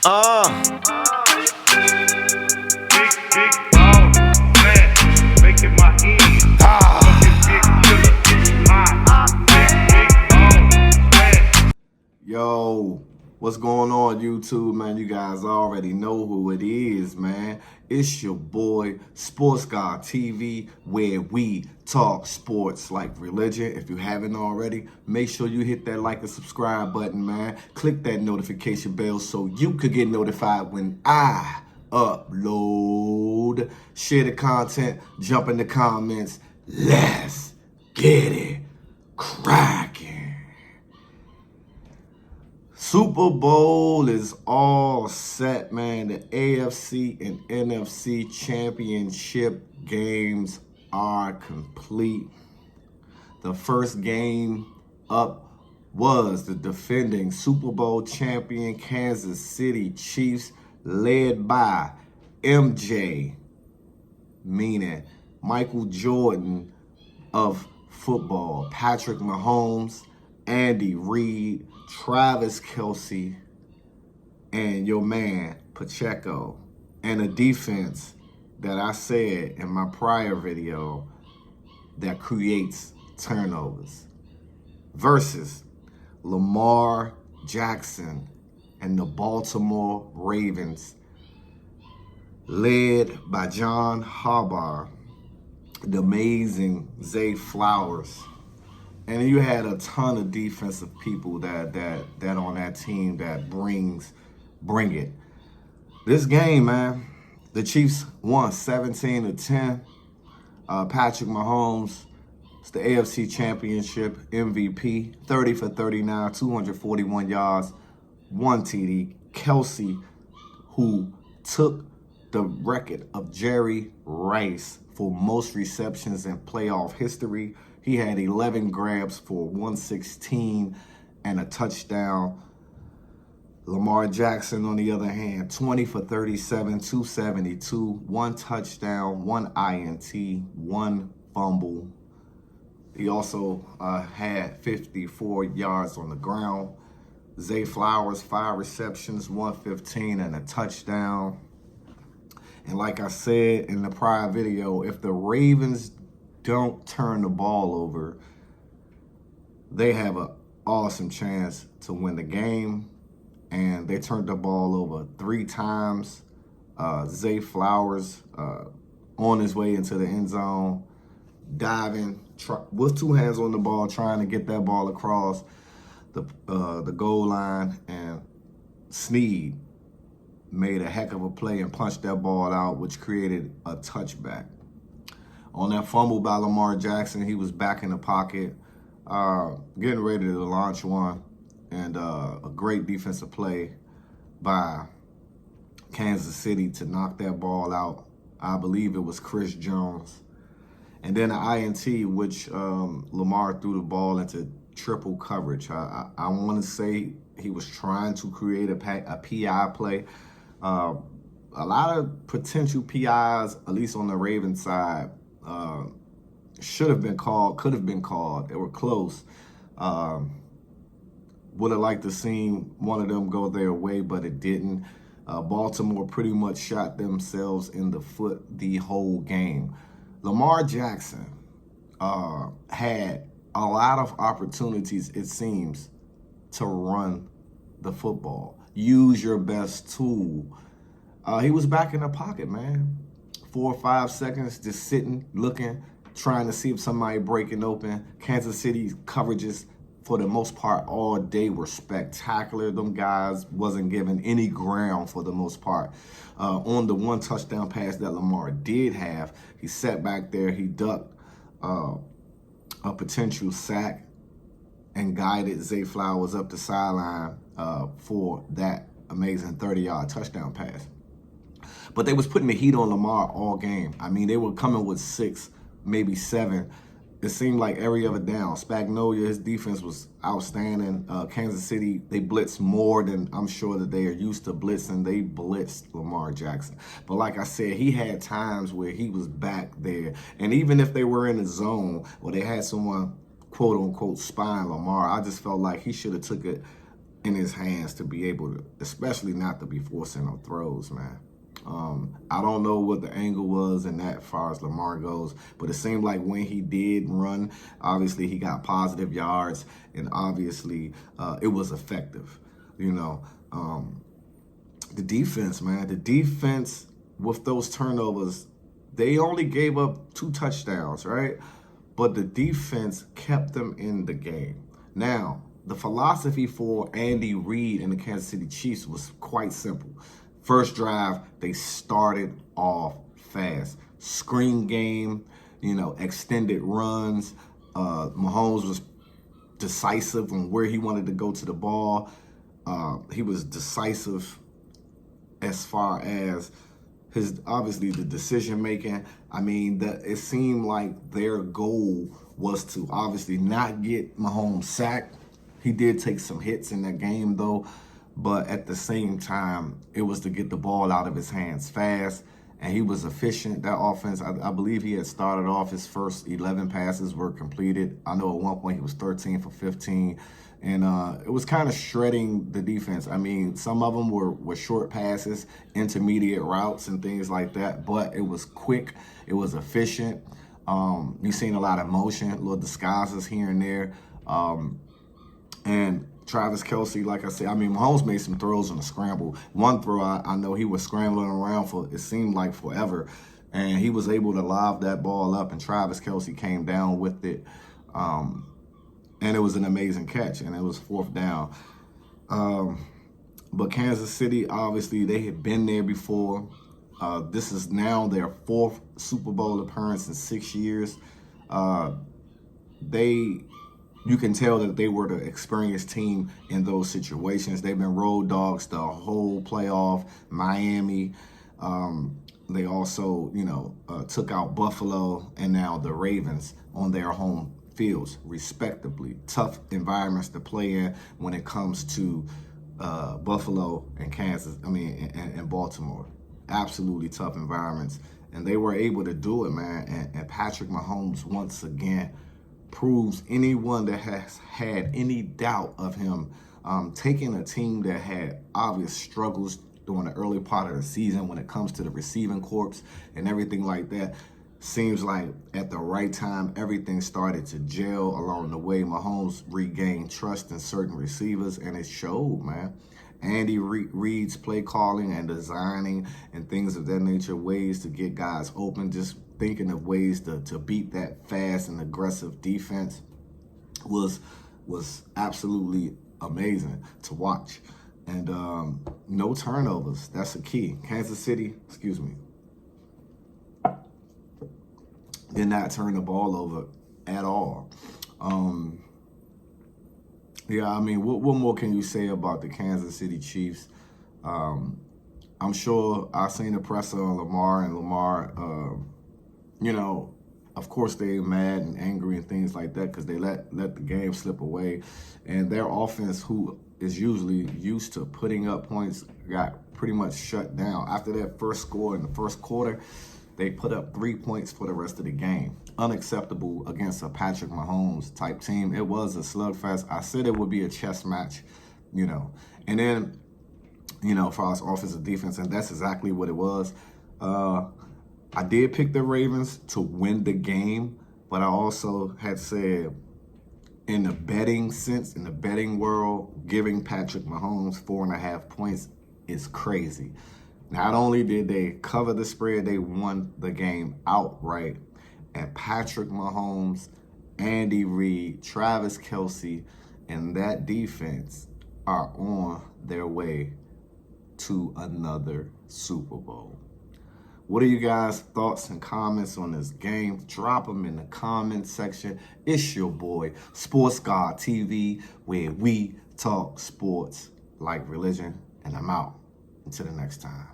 Uh, Big ball, fat, making my end. Fucking big killer, big ball, fat. Yo, what's going on, YouTube, man? You guys already know who it is, man. It's your boy, Sports God TV, where we talk sports like religion. If you haven't already, make sure you hit that like and subscribe button, man. Click that notification bell so you could get notified when I upload. Share the content, jump in the comments. Let's get it cracking. Super Bowl is all set, man. The AFC and NFC championship games are complete. The first game up was the defending Super Bowl champion Kansas City Chiefs, led by MJ, meaning Michael Jordan of football, Patrick Mahomes, Andy Reid, Travis Kelce, and your man, Pacheco. And a defense that I said in my prior video that creates turnovers. Versus Lamar Jackson and the Baltimore Ravens, led by John Harbaugh, the amazing Zay Flowers. And you had a ton of defensive people that on that team that bring it. This game, man, the Chiefs won 17-10. Patrick Mahomes, it's the AFC Championship MVP, 30 for 39, 241 yards, 1 TD. Kelce, who took the record of Jerry Rice for most receptions in playoff history. He had 11 grabs for 116 and a touchdown. Lamar Jackson, on the other hand, 20 for 37, 272, 1 touchdown, 1 INT, 1 fumble. He also had 54 yards on the ground. Zay Flowers, 5 receptions, 115 and a touchdown. And like I said in the prior video, if the Ravens don't turn the ball over, they have an awesome chance to win the game. And they turned the ball over 3 times. Zay Flowers on his way into the end zone, diving with 2 hands on the ball, trying to get that ball across the goal line. And Snead made a heck of a play and punched that ball out, which created a touchback. On that fumble by Lamar Jackson, he was back in the pocket, getting ready to launch one. And a great defensive play by Kansas City to knock that ball out. I believe it was Chris Jones. And then an INT, which Lamar threw the ball into triple coverage. I want to say he was trying to create a PI play. A lot of potential PIs, at least on the Ravens side, should have been called, could have been called. They were close. Would have liked to see one of them go their way, but it didn't. Baltimore pretty much shot themselves in the foot the whole game. Lamar Jackson had a lot of opportunities, it seems, to run the football. Use your best tool. He was back in the pocket, man. 4 or 5 seconds, just sitting, looking, trying to see if somebody breaking open. Kansas City's coverages, for the most part, all day were spectacular. Them guys wasn't given any ground for the most part. On the 1 touchdown pass that Lamar did have, he sat back there, he ducked a potential sack and guided Zay Flowers up the sideline for that amazing 30-yard touchdown pass. But they was putting the heat on Lamar all game. I mean, they were coming with 6, maybe 7. It seemed like every other down. Spagnuolo, his defense was outstanding. Kansas City, they blitzed more than I'm sure that they are used to blitzing. They blitzed Lamar Jackson. But like I said, he had times where he was back there. And even if they were in a zone or they had someone, quote unquote, spying Lamar, I just felt like he should have took it in his hands to be able to, especially not to be forcing no throws, man. I don't know what the angle was in that as far as Lamar goes, but it seemed like when he did run, obviously he got positive yards, and obviously it was effective. You know, the defense, man, the defense with those turnovers, they only gave up 2 touchdowns, right? But the defense kept them in the game. Now, the philosophy for Andy Reid and the Kansas City Chiefs was quite simple. First drive, they started off fast. Screen game, you know, extended runs. Mahomes was decisive on where he wanted to go to the ball. He was decisive as far as his, obviously, the decision making. I mean, it seemed like their goal was to obviously not get Mahomes sacked. He did take some hits in that game, though. But at the same time, it was to get the ball out of his hands fast. And he was efficient. That offense, I believe he had started off, his first 11 passes were completed. I know at one point he was 13 for 15. And it was kind of shredding the defense. I mean, some of them were short passes, intermediate routes and things like that. But it was quick. It was efficient. You've seen a lot of motion, little disguises here and there. And Travis Kelce, like I said, I mean, Mahomes made some throws on the scramble. One throw, I know he was scrambling around for, it seemed like forever. And he was able to lob that ball up, and Travis Kelce came down with it. And it was an amazing catch, and it was 4th down. But Kansas City, obviously, they had been there before. This is now their 4th Super Bowl appearance in 6 years. You can tell that they were the experienced team in those situations. They've been road dogs the whole playoff. Miami, they also, you know, took out Buffalo and now the Ravens on their home fields, respectively. Tough environments to play in when it comes to Buffalo and Kansas, and Baltimore. Absolutely tough environments. And they were able to do it, man. And Patrick Mahomes, once again, proves anyone that has had any doubt of him taking a team that had obvious struggles during the early part of the season when it comes to the receiving corps and everything like that. Seems like at the right time, everything started to gel along the way. Mahomes regained trust in certain receivers, and it showed, man. Andy Reid's play calling and designing and things of that nature, ways to get guys open, just thinking of ways to beat that fast and aggressive defense was absolutely amazing to watch. And no turnovers, that's a key. Kansas City, did not turn the ball over at all. Yeah, I mean, what more can you say about the Kansas City Chiefs? I'm sure I've seen the presser on Lamar, and Lamar, you know, of course they're mad and angry and things like that because they let the game slip away. And their offense, who is usually used to putting up points, got pretty much shut down. After that first score in the first quarter, they put up 3 points for the rest of the game. Unacceptable against a Patrick Mahomes type team. It was a slugfest. I said it would be a chess match, you know. And then, you know, for us offensive defense, and that's exactly what it was. I did pick the Ravens to win the game, but I also had said in the betting sense, in the betting world, giving Patrick Mahomes 4.5 points is crazy. Not only did they cover the spread, they won the game outright. And Patrick Mahomes, Andy Reid, Travis Kelce, and that defense are on their way to another Super Bowl. What are you guys' thoughts and comments on this game? Drop them in the comment section. It's your boy, Sports God TV, where we talk sports like religion. And I'm out. Until the next time.